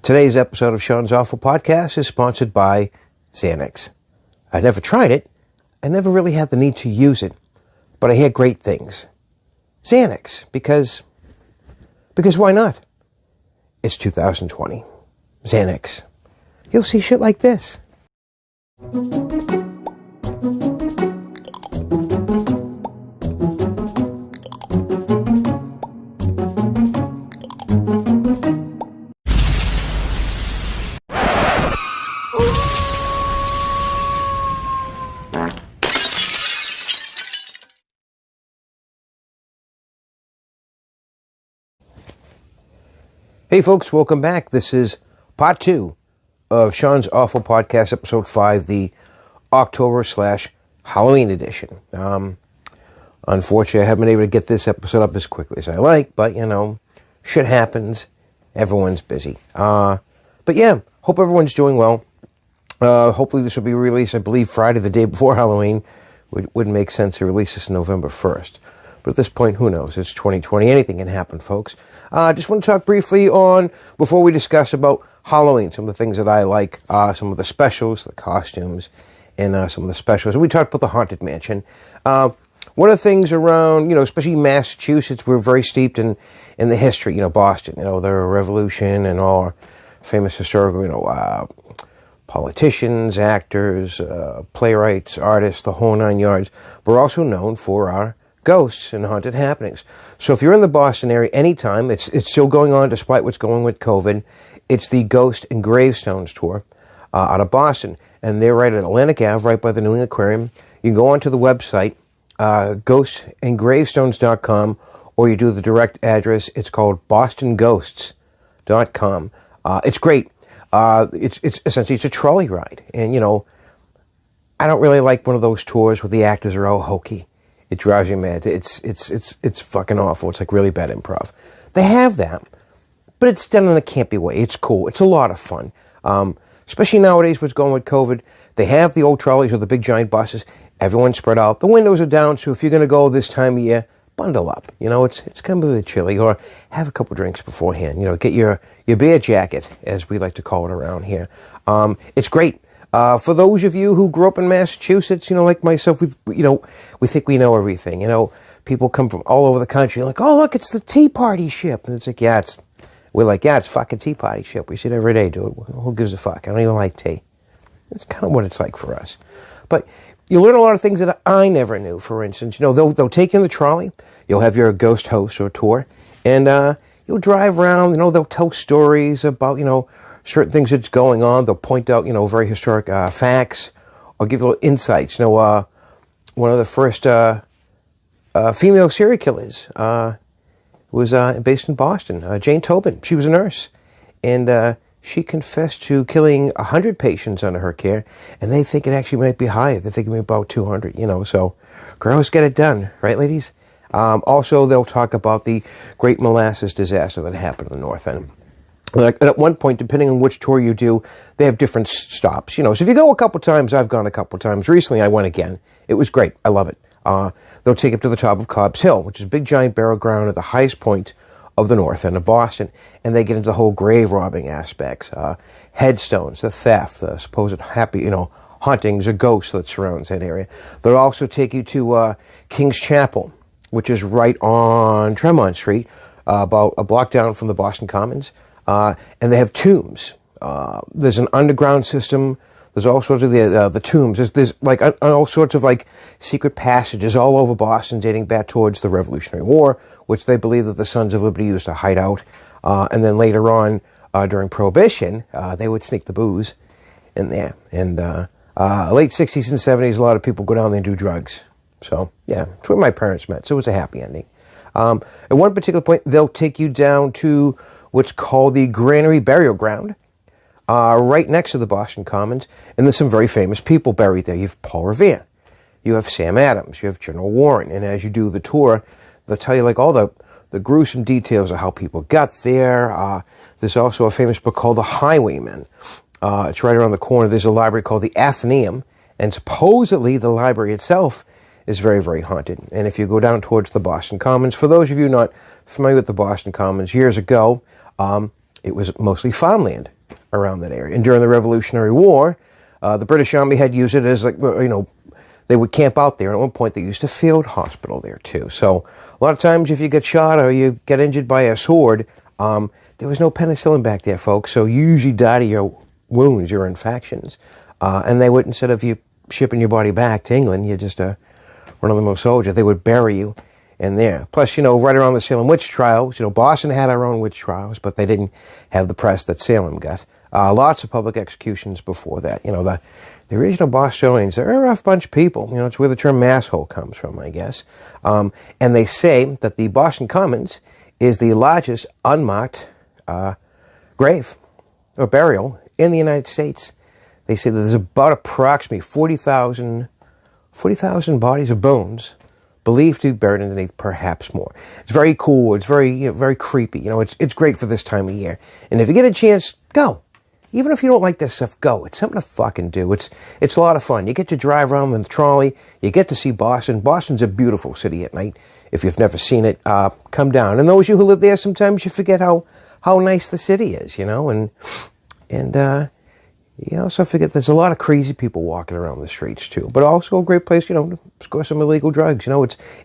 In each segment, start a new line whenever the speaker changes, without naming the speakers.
Today's episode of Shawn'S Awful Podcast is sponsored by Xanax. I never tried it. I never really had the need to use it, but I hear great things. Xanax, because why not? It's 2020. Xanax. You'll see shit like this. Hey folks, welcome back. This is part 2 of Shawn'S Awful Podcast, episode 5, the October/Halloween edition. Unfortunately, I haven't been able to get this episode up as quickly as I like, but shit happens. Everyone's busy. But yeah, hope everyone's doing well. Hopefully this will be released, I believe, Friday, the day before Halloween. Wouldn't make sense to release this November 1st. But at this point, who knows? It's 2020. Anything can happen, folks. Just want to talk briefly before we discuss about Halloween, some of the things that I like, some of the specials, the costumes, and some of the specials. And we talked about the Haunted Mansion. One of the things around, especially Massachusetts, we're very steeped in the history, Boston, the Revolution and all our famous historical, politicians, actors, playwrights, artists, the whole nine yards. We're also known for our ghosts and haunted happenings. So if you're in the Boston area anytime, it's still going on despite what's going on with COVID. It's the Ghost and Gravestones tour out of Boston. And they're right at Atlantic Ave, right by the New England Aquarium. You can go onto the website, ghostandgravestones.com, or you do the direct address. It's called bostonghosts.com. It's great. It's essentially, it's a trolley ride. And, I don't really like one of those tours where the actors are all hokey. It drives you mad. It's fucking awful. It's like really bad improv. They have that, but it's done in a campy way. It's cool. It's a lot of fun. Especially nowadays, what's going with COVID. They have the old trolleys or the big giant buses. Everyone's spread out. The windows are down, so if you're going to go this time of year, bundle up. It's kind of really chilly, or have a couple drinks beforehand. Get your beer jacket, as we like to call it around here. It's great. For those of you who grew up in Massachusetts, like myself, we think we know everything. People come from all over the country, like, oh, look, it's the Tea Party ship. And it's like, it's fucking Tea Party ship. We see it every day, dude. Who gives a fuck? I don't even like tea. That's kind of what it's like for us. But you learn a lot of things that I never knew. For instance, they'll take you in the trolley. You'll have your ghost host or tour. And you'll drive around. They'll tell stories about, certain things that's going on. They'll point out, very historic facts, or give little insights. One of the first female serial killers was based in Boston. Jane Tobin. She was a nurse, and she confessed to killing 100 patients under her care, and they think it actually might be higher. They think it might be about 200. So girls get it done, right, ladies? Also, they'll talk about the Great Molasses disaster that happened in the North End. Like at one point, depending on which tour you do, they have different stops. So if you go a couple times, I've gone a couple times. Recently, I went again. It was great. I love it. They'll take you up to the top of Cobb's Hill, which is a big giant burial ground at the highest point of the North End of Boston. And they get into the whole grave robbing aspects, headstones, the theft, the supposed hauntings or ghosts that surrounds that area. They'll also take you to King's Chapel, which is right on Tremont Street, about a block down from the Boston Commons. And they have tombs. There's an underground system. There's all sorts of the tombs. There's like all sorts of like secret passages all over Boston dating back towards the Revolutionary War, which they believe that the Sons of Liberty used to hide out. And then later on, during Prohibition, they would sneak the booze in there. And late 60s and 70s, a lot of people go down there and do drugs. So, yeah, it's where my parents met. So it was a happy ending. At one particular point, they'll take you down to what's called the Granary Burial Ground, right next to the Boston Commons. And there's some very famous people buried there. You have Paul Revere. You have Sam Adams. You have General Warren. And as you do the tour, they'll tell you like all the gruesome details of how people got there. There's also a famous book called The Highwaymen. It's right around the corner. There's a library called the Athenaeum. And supposedly the library itself is very, very haunted. And if you go down towards the Boston Commons, for those of you not familiar with the Boston Commons, years ago, it was mostly farmland around that area. And during the Revolutionary War, the British Army had used it as, like, they would camp out there. And at one point, they used a field hospital there, too. So a lot of times, if you get shot or you get injured by a sword, there was no penicillin back there, folks. So you usually died of your wounds, your infections. And they would, instead of you shipping your body back to England, you just run-of-the-mill soldier, they would bury you in there. Plus, right around the Salem witch trials, Boston had our own witch trials, but they didn't have the press that Salem got. Lots of public executions before that. The original Bostonians, they're a rough bunch of people. It's where the term masshole comes from, I guess. And they say that the Boston Commons is the largest unmarked grave or burial in the United States. They say that there's about approximately 40,000 bodies of bones believed to be buried underneath, perhaps more. It's very cool. It's very, very creepy. It's great for this time of year. And if you get a chance, go. Even if you don't like this stuff, go. It's something to fucking do. It's a lot of fun. You get to drive around with the trolley. You get to see Boston. Boston's a beautiful city at night. If you've never seen it, come down. And those of you who live there, sometimes you forget how nice the city is, and you also forget there's a lot of crazy people walking around the streets, too. But also a great place, to score some illegal drugs.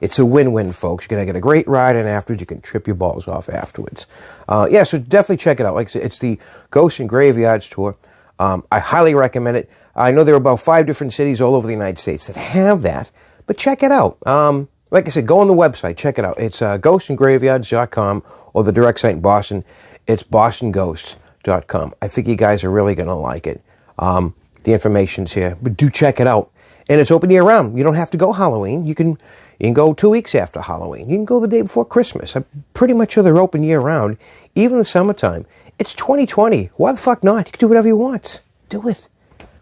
It's a win-win, folks. You're going to get a great ride, and afterwards you can trip your balls off afterwards. So definitely check it out. Like I said, it's the Ghosts and Graveyards Tour. I highly recommend it. I know there are about 5 different cities all over the United States that have that, but check it out. Like I said, go on the website. Check it out. It's ghostsandgraveyards.com, or the direct site in Boston. It's bostonghosts.com. I think you guys are really going to like it. The information's here, but do check it out. And it's open year-round. You don't have to go Halloween. You can go 2 weeks after Halloween. You can go the day before Christmas. I'm pretty much sure they're open year-round, even the summertime. It's 2020. Why the fuck not? You can do whatever you want. Do it.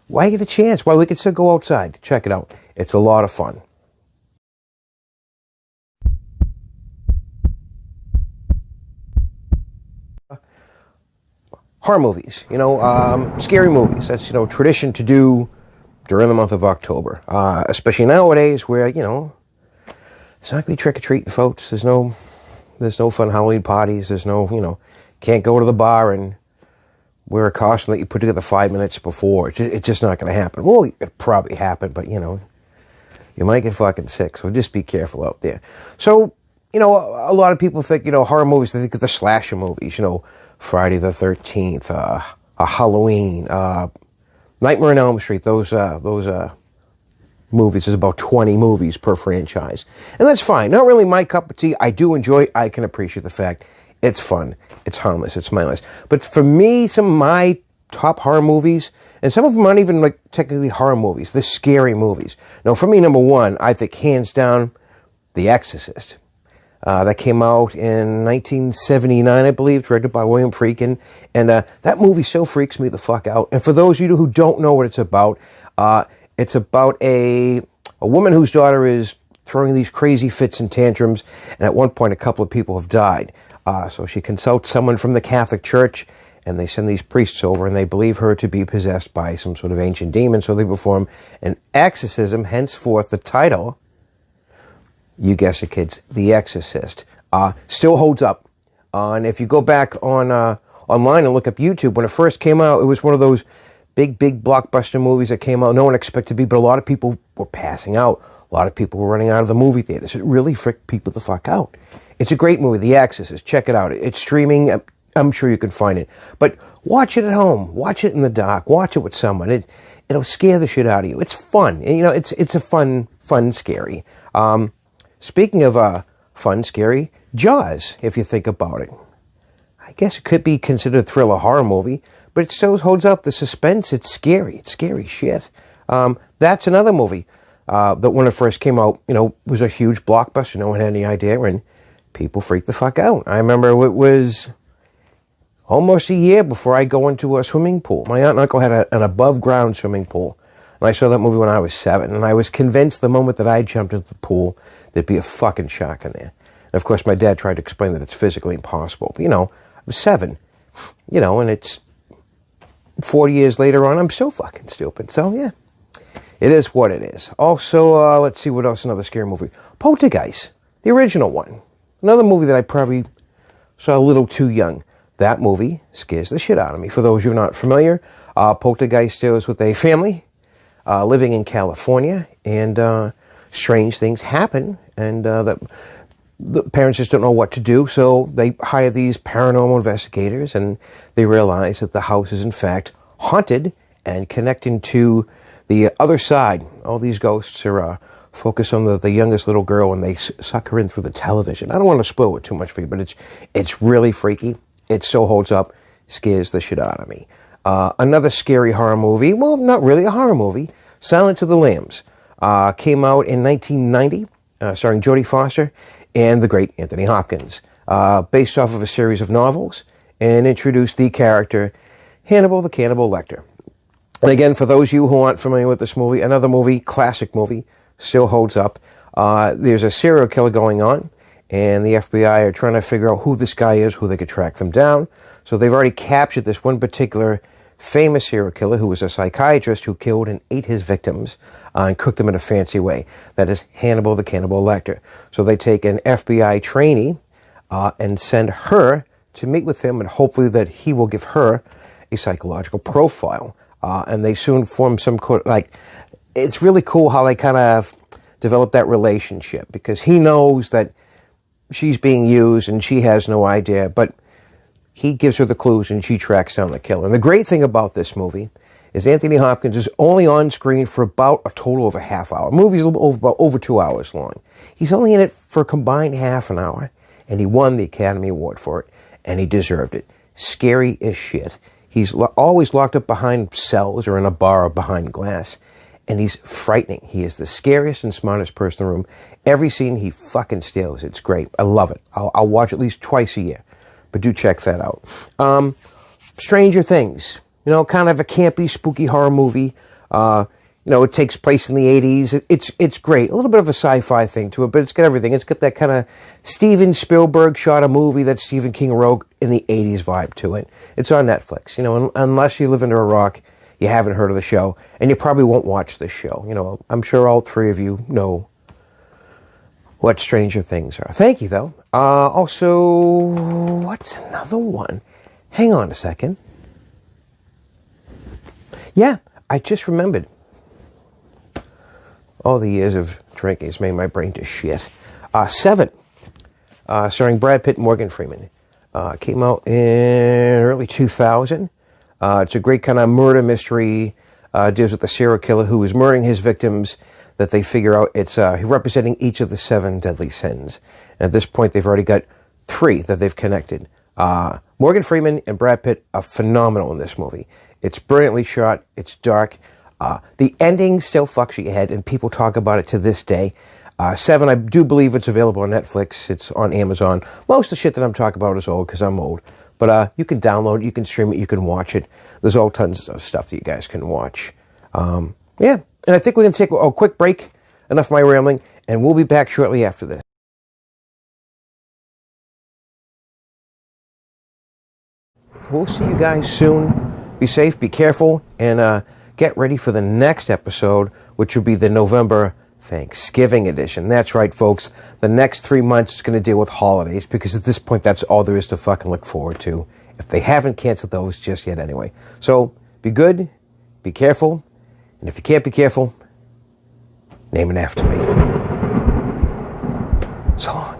Why get a chance? Why we can still go outside? Check it out. It's a lot of fun. Horror movies, scary movies. That's, tradition to do during the month of October. Especially nowadays where, there's not going to be trick-or-treating, folks. There's no fun Halloween parties. There's no, can't go to the bar and wear a costume that you put together 5 minutes before. It's just not going to happen. Well, it probably happen, but, you might get fucking sick. So just be careful out there. So, a lot of people think, horror movies, they think of the slasher movies, Friday the 13th, Halloween, Nightmare on Elm Street. Those movies. There's about 20 movies per franchise. And that's fine. Not really my cup of tea. I do enjoy it. I can appreciate the fact it's fun. It's harmless. It's mindless. But for me, some of my top horror movies, and some of them aren't even technically horror movies, they're scary movies. Now, for me, number one, I think hands down, The Exorcist. That came out in 1979, I believe, directed by William Friedkin. And that movie still freaks me the fuck out. And for those of you who don't know what it's about a woman whose daughter is throwing these crazy fits and tantrums. And at one point, a couple of people have died. So she consults someone from the Catholic Church, and they send these priests over, and they believe her to be possessed by some sort of ancient demon. So they perform an exorcism, henceforth the title, you guessed it, kids, The Exorcist. Still holds up. And if you go back on online and look up YouTube, when it first came out, it was one of those big blockbuster movies that came out. No one expected to be, but a lot of people were passing out. A lot of people were running out of the movie theaters. It really freaked people the fuck out. It's a great movie, The Exorcist. Check it out. It's streaming. I'm sure you can find it. But watch it at home. Watch it in the dark. Watch it with someone. It'll scare the shit out of you. It's fun. It's a fun scary. Speaking of fun, scary, Jaws, if you think about it. I guess it could be considered a thriller horror movie, but it still holds up the suspense. It's scary. It's scary shit. That's another movie that when it first came out, was a huge blockbuster. No one had any idea, and people freaked the fuck out. I remember it was almost a year before I go into a swimming pool. My aunt and uncle had an above-ground swimming pool. And I saw that movie when I was 7, and I was convinced the moment that I jumped into the pool, there'd be a fucking shark in there. And of course, my dad tried to explain that it's physically impossible. But, I was 7, and it's 40 years later on, I'm still fucking stupid. So, yeah, it is what it is. Also, let's see what else, another scary movie. Poltergeist, the original one. Another movie that I probably saw a little too young. that movie scares the shit out of me. For those who are not familiar, Poltergeist deals with a family living in California, and strange things happen, and the parents just don't know what to do, so they hire these paranormal investigators, and they realize that the house is in fact haunted and connecting to the other side. All these ghosts are focused on the youngest little girl, and they suck her in through the television. I don't want to spoil it too much for you, but it's really freaky. It still holds up, scares the shit out of me. Another scary horror movie, well, not really a horror movie, Silence of the Lambs, came out in 1990, starring Jodie Foster and the great Anthony Hopkins, based off of a series of novels, and introduced the character Hannibal the Cannibal Lecter. And again, for those of you who aren't familiar with this movie, another movie, classic movie, still holds up. There's a serial killer going on, and the FBI are trying to figure out who this guy is, who they could track them down. So they've already captured this one particular famous serial killer who was a psychiatrist who killed and ate his victims and cooked them in a fancy way. That is Hannibal the Cannibal Lecter. So they take an FBI trainee and send her to meet with him, and hopefully that he will give her a psychological profile. And they soon form some, it's really cool how they kind of develop that relationship, because he knows that she's being used and she has no idea, but he gives her the clues and she tracks down the killer. And the great thing about this movie is Anthony Hopkins is only on screen for about a total of a half hour. The movie's about over 2 hours long. He's only in it for a combined half an hour, and he won the Academy Award for it, and he deserved it. Scary as shit. He's always locked up behind cells or in a bar or behind glass, and he's frightening. He is the scariest and smartest person in the room. Every scene he fucking steals. It's great. I love it. I'll watch at least twice a year. But do check that out. Stranger Things. Kind of a campy, spooky horror movie. It takes place in the 80s. It's great. A little bit of a sci-fi thing to it, but it's got everything. It's got that kind of Steven Spielberg shot a movie that Stephen King wrote in the 80s vibe to it. It's on Netflix. Unless you live under a rock, you haven't heard of the show, and you probably won't watch this show. I'm sure all three of you know what Stranger Things are. Thank you, though. Also, what's another one? Hang on a second. Yeah, I just remembered. All the years of drinking has made my brain to shit. Seven, starring Brad Pitt and Morgan Freeman. Came out in early 2000. It's a great kind of murder mystery. Deals with the serial killer who is murdering his victims, that they figure out it's representing each of the 7 deadly sins. And at this point, they've already got 3 that they've connected. Morgan Freeman and Brad Pitt are phenomenal in this movie. It's brilliantly shot. It's dark. The ending still fucks with your head, and people talk about it to this day. 7, I do believe it's available on Netflix. It's on Amazon. Most of the shit that I'm talking about is old because I'm old. But you can download it, you can stream it, you can watch it. There's all tons of stuff that you guys can watch. Yeah, and I think we're going to take a quick break. Enough of my rambling, and we'll be back shortly after this. We'll see you guys soon. Be safe, be careful, and get ready for the next episode, which will be the November Thanksgiving edition. That's right, folks. The next 3 months is going to deal with holidays, because at this point, that's all there is to fucking look forward to. If they haven't canceled those just yet anyway. So, be good, be careful, and if you can't be careful, name it after me. So long.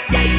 Like